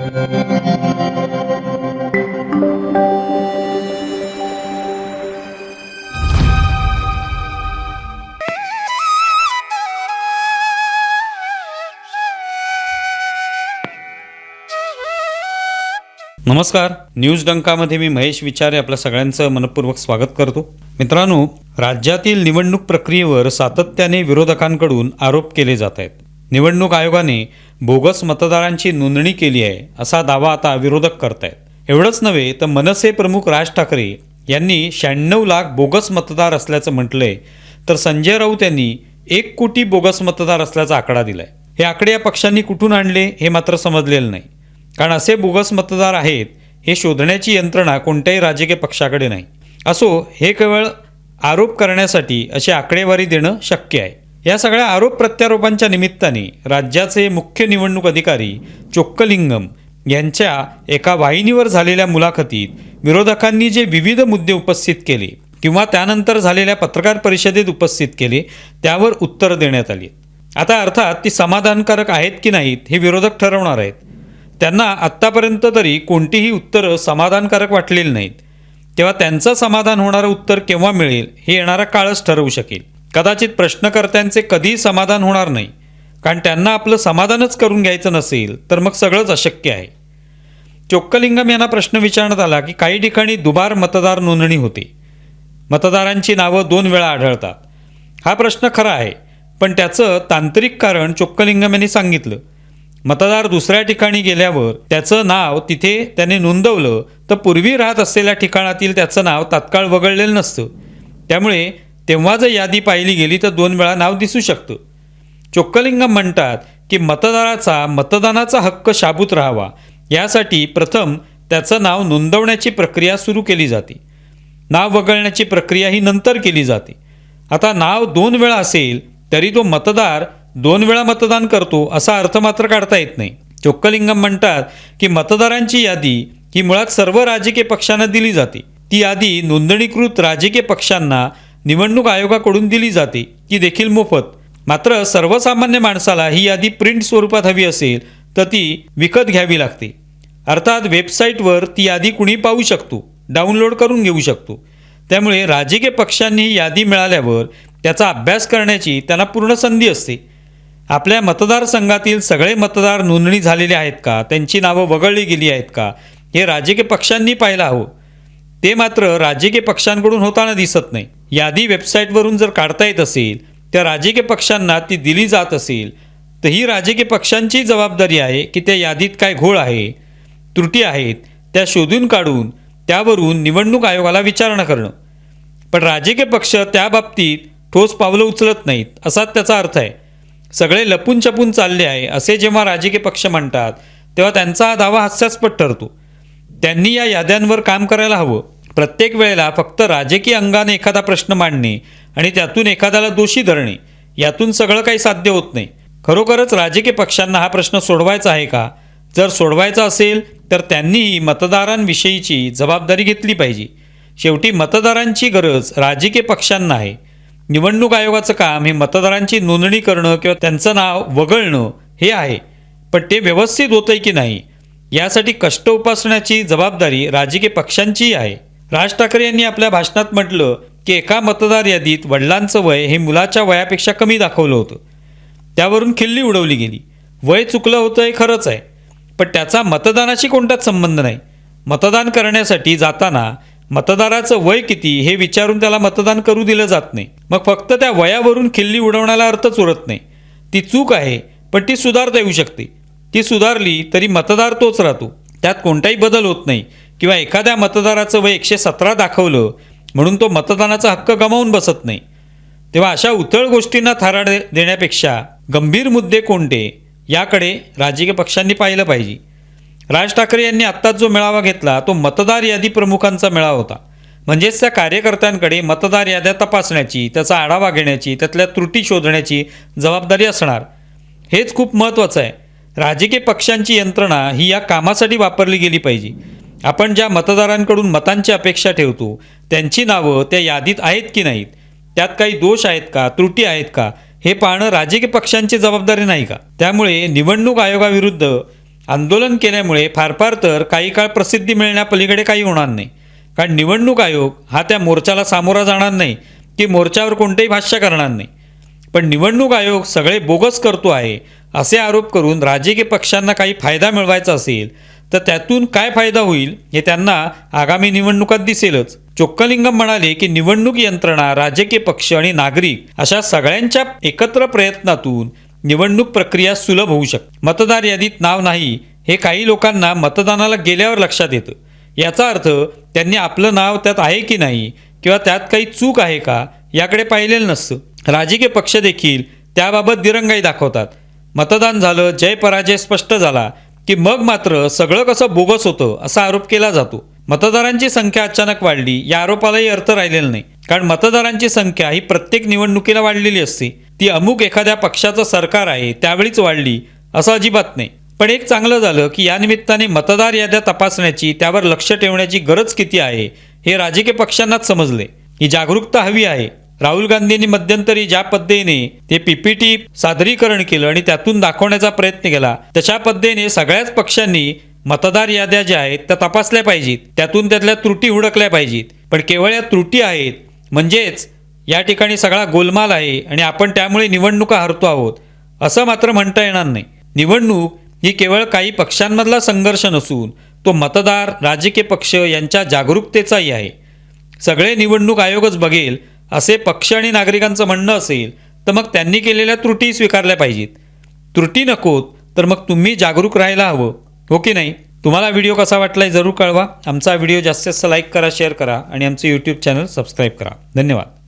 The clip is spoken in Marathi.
नमस्कार, न्यूज डंकामध्ये मी महेश विचारे आपल्या सगळ्यांचं मनपूर्वक स्वागत करतो. मित्रांनो, राज्यातील निवडणूक प्रक्रियेवर सातत्याने विरोधकांकडून आरोप केले जात आहेत. निवडणूक आयोगाने बोगस मतदारांची नोंदणी केली आहे असा दावा आता विरोधक करतायत. एवढंच नव्हे तर मनसे प्रमुख राज ठाकरे यांनी 96 लाख बोगस मतदार असल्याचं म्हटलंय, तर संजय राऊत यांनी 1 कोटी बोगस मतदार असल्याचा आकडा दिलाय. हे आकडे या पक्षांनी कुठून आणले हे मात्र समजलेलं नाही, कारण असे बोगस मतदार आहेत हे शोधण्याची यंत्रणा कोणत्याही राजकीय पक्षाकडे नाही. असो, हे केवळ आरोप करण्यासाठी अशी आकडेवारी देणं शक्य आहे. या सगळ्या आरोप प्रत्यारोपांच्या निमित्ताने राज्याचे मुख्य निवडणूक अधिकारी चोक्कलिंगम यांच्या एका वाहिनीवर झालेल्या मुलाखतीत विरोधकांनी जे विविध मुद्दे उपस्थित केले किंवा त्यानंतर झालेल्या पत्रकार परिषदेत उपस्थित केले त्यावर उत्तर देण्यात आली. आता अर्थात ती समाधानकारक आहेत की नाहीत हे विरोधक ठरवणार आहेत. त्यांना आत्तापर्यंत तरी कोणतीही उत्तरं समाधानकारक वाटलेली नाहीत. तेव्हा त्यांचं समाधान होणारं उत्तर केव्हा मिळेल हे येणारा काळच ठरवू शकेल. कदाचित प्रश्नकर्त्यांचे कधीही समाधान होणार नाही, कारण त्यांना आपलं समाधानच करून घ्यायचं नसेल तर मग सगळंच अशक्य आहे. चोक्कलिंगम यांना प्रश्न विचारण्यात आला की काही ठिकाणी दुबार मतदार नोंदणी होते, मतदारांची नावं 2 वेळा आढळतात. हा प्रश्न खरा आहे, पण त्याचं तांत्रिक कारण चोक्कलिंगम यांनी सांगितलं. मतदार दुसऱ्या ठिकाणी गेल्यावर त्याचं नाव तिथे त्याने नोंदवलं तर पूर्वी राहत असलेल्या ठिकाणातील त्याचं नाव तात्काळ वगळलेलं नसतं. त्यामुळे तेव्हा जर यादी पाहिली गेली तर 2 वेळा नाव दिसू शकतं. चोक्कलिंगम म्हणतात की मतदाराचा मतदानाचा हक्क शाबूत राहावा यासाठी प्रथम त्याचं नाव नोंदवण्याची प्रक्रिया सुरू केली जाते. नाव वगळण्याची प्रक्रिया ही नंतर केली जाते. आता नाव 2 वेळा असेल तरी तो मतदार 2 वेळा मतदान करतो असा अर्थ मात्र काढता येत नाही. चोक्कलिंगम म्हणतात की मतदारांची यादी ही मुळात सर्व राजकीय पक्षांना दिली जाते. ती यादी नोंदणीकृत राजकीय पक्षांना निवडणूक आयोगाकडून दिली जाते, ती देखील मोफत. मात्र सर्वसामान्य माणसाला ही यादी प्रिंट स्वरूपात हवी असेल तर ती विकत घ्यावी लागते. अर्थात वेबसाईटवर ती यादी कुणी पाहू शकतो, डाउनलोड करून घेऊ शकतो. त्यामुळे राजकीय पक्षांनी ही यादी मिळाल्यावर त्याचा अभ्यास करण्याची त्यांना पूर्ण संधी असते. आपल्या मतदारसंघातील सगळे मतदार नोंदणी झालेले आहेत का, त्यांची नावं वगळली गेली आहेत का, हे राजकीय पक्षांनी पाहायला हवं. ते मात्र राजकीय पक्षांकडून होताना दिसत नाही. यादी वेबसाईटवरून जर काढता येत असेल, त्या राजकीय पक्षांना ती दिली जात असेल तर ही राजकीय पक्षांची जबाबदारी आहे की त्या यादीत काय घोळ आहे, त्रुटी आहेत त्या शोधून काढून त्यावरून निवडणूक आयोगाला विचारणा करणं. पण राजकीय पक्ष त्या बाबतीत ठोस पावलं उचलत नाहीत असाच त्याचा अर्थ आहे. सगळे लपून छपून चालले आहे असे जेव्हा राजकीय पक्ष म्हणतात तेव्हा त्यांचा हा दावा हास्यास्पद ठरतो. त्यांनी या याद्यांवर काम करायला हवं. प्रत्येक वेळेला फक्त राजकीय अंगाने एखादा प्रश्न मांडणे आणि त्यातून एखाद्याला दोषी धरणे यातून सगळं काही साध्य होत नाही. खरोखरच राजकीय पक्षांना हा प्रश्न सोडवायचा आहे का? जर सोडवायचा असेल तर त्यांनीही मतदारांविषयीची जबाबदारी घेतली पाहिजे. शेवटी मतदारांची गरज राजकीय पक्षांना आहे. निवडणूक आयोगाचं काम हे मतदारांची नोंदणी करणं किंवा त्यांचं नाव वगळणं हे आहे, पण ते व्यवस्थित होतंय की नाही यासाठी कष्ट उपासण्याची जबाबदारी राजकीय पक्षांचीही आहे. राज ठाकरे यांनी आपल्या भाषणात म्हटलं की एका मतदार यादीत वडिलांचं वय हे मुलाच्या वयापेक्षा कमी दाखवलं होतं. त्यावरून खिल्ली उडवली गेली. वय चुकलं होतं हे खरंच आहे, पण त्याचा मतदानाशी कोणताच संबंध नाही. मतदान करण्यासाठी जाताना मतदाराचं वय किती हे विचारून त्याला मतदान करू दिलं जात नाही. मग फक्त त्या वयावरून खिल्ली उडवण्याला अर्थच उरत नाही. ती चूक आहे, पण ती सुधारता येऊ शकते. ती सुधारली तरी मतदार तोच राहतो, त्यात कोणताही बदल होत नाही. किंवा एखाद्या मतदाराचं वय 117 दाखवलं म्हणून तो मतदानाचा हक्क गमावून बसत नाही. तेव्हा अशा उथळ गोष्टींना थारा देण्यापेक्षा गंभीर मुद्दे कोणते याकडे राजकीय पक्षांनी पाहिलं पाहिजे. राज ठाकरे यांनी आत्ताच जो मेळावा घेतला तो मतदार यादी प्रमुखांचा मेळावा होता. म्हणजेच त्या कार्यकर्त्यांकडे मतदार याद्या तपासण्याची, त्याचा आढावा घेण्याची, त्यातल्या त्रुटी शोधण्याची जबाबदारी असणार. हेच खूप महत्त्वाचं आहे. राजकीय पक्षांची यंत्रणा ही या कामासाठी वापरली गेली पाहिजे. आपण ज्या मतदारांकडून मतांची अपेक्षा ठेवतो त्यांची नावं त्या यादीत आहेत की नाहीत, त्यात काही दोष आहेत का, त्रुटी आहेत का, हे पाहणं राजकीय पक्षांची जबाबदारी नाही का? त्यामुळे निवडणूक आयोगाविरुद्ध आंदोलन केल्यामुळे फार फार तर काही काळ प्रसिद्धी मिळण्यापलीकडे काही होणार नाही. कारण निवडणूक आयोग हा त्या मोर्चाला सामोरा जाणार नाही की मोर्चावर कोणतेही भाष्य करणार नाही. पण निवडणूक आयोग सगळे बोगस करतो आहे असे आरोप करून राजकीय पक्षांना काही फायदा मिळवायचा असेल तर त्यातून काय फायदा होईल हे त्यांना आगामी निवडणुकात दिसेलच. चोक्कलिंगम म्हणाले की निवडणूक यंत्रणा, राजकीय पक्ष आणि नागरिक अशा सगळ्यांच्या एकत्र प्रयत्नातून निवडणूक प्रक्रिया सुलभ होऊ शकते. मतदार यादीत नाव नाही हे काही लोकांना मतदानाला गेल्यावर लक्षात येतं. याचा अर्थ त्यांनी आपलं नाव त्यात आहे की नाही किंवा त्यात काही चूक आहे का याकडे पाहिलेलं नसतं. राजकीय पक्ष देखील त्याबाबत दिरंगाई दाखवतात. मतदान झालं, जय पराजय स्पष्ट झाला की मग मात्र सगळं कसं बोगस होतं असा आरोप केला जातो. मतदारांची संख्या अचानक वाढली या आरोपालाही अर्थ राहिलेला नाही. कारण मतदारांची संख्या ही प्रत्येक निवडणुकीला वाढलेली असते. ती अमुक एखाद्या पक्षाचं सरकार आहे त्यावेळीच वाढली असं अजिबात नाही. पण एक चांगलं झालं की या निमित्ताने मतदार याद्या तपासण्याची, त्यावर लक्ष ठेवण्याची गरज किती आहे हे राजकीय पक्षांनाच समजले. ही जागरूकता हवी आहे. राहुल गांधींनी मध्यंतरी ज्या पद्धतीने ते PPT सादरीकरण केलं आणि त्यातून दाखवण्याचा प्रयत्न केला तशा पद्धतीने सगळ्याच पक्षांनी मतदार याद्या ज्या आहेत त्या तपासल्या पाहिजेत. त्यातून त्यातल्या त्रुटी हुडकल्या पाहिजेत. पण केवळ या त्रुटी आहेत म्हणजेच या ठिकाणी सगळा गोलमाल आहे आणि आपण त्यामुळे निवडणुका हरतो आहोत असं मात्र म्हणता येणार नाही. निवडणूक ही केवळ काही पक्षांमधला संघर्ष नसून तो मतदार, राजकीय पक्ष यांच्या जागरूकतेचाही आहे. सगळे निवडणूक आयोगच बघेल असे पक्ष आणि नागरिकांचं म्हणणं असेल तर मग त्यांनी केलेल्या त्रुटी स्वीकारल्या पाहिजेत. त्रुटी नकोत तर मग तुम्ही जागरूक राहायला हवं, हो की नाही? तुम्हाला व्हिडिओ कसा वाटलाय जरूर कळवा. आमचा व्हिडिओ जास्तीत जास्त लाईक करा, शेअर करा आणि आमचं यूट्यूब चॅनल सबस्क्राईब करा. धन्यवाद.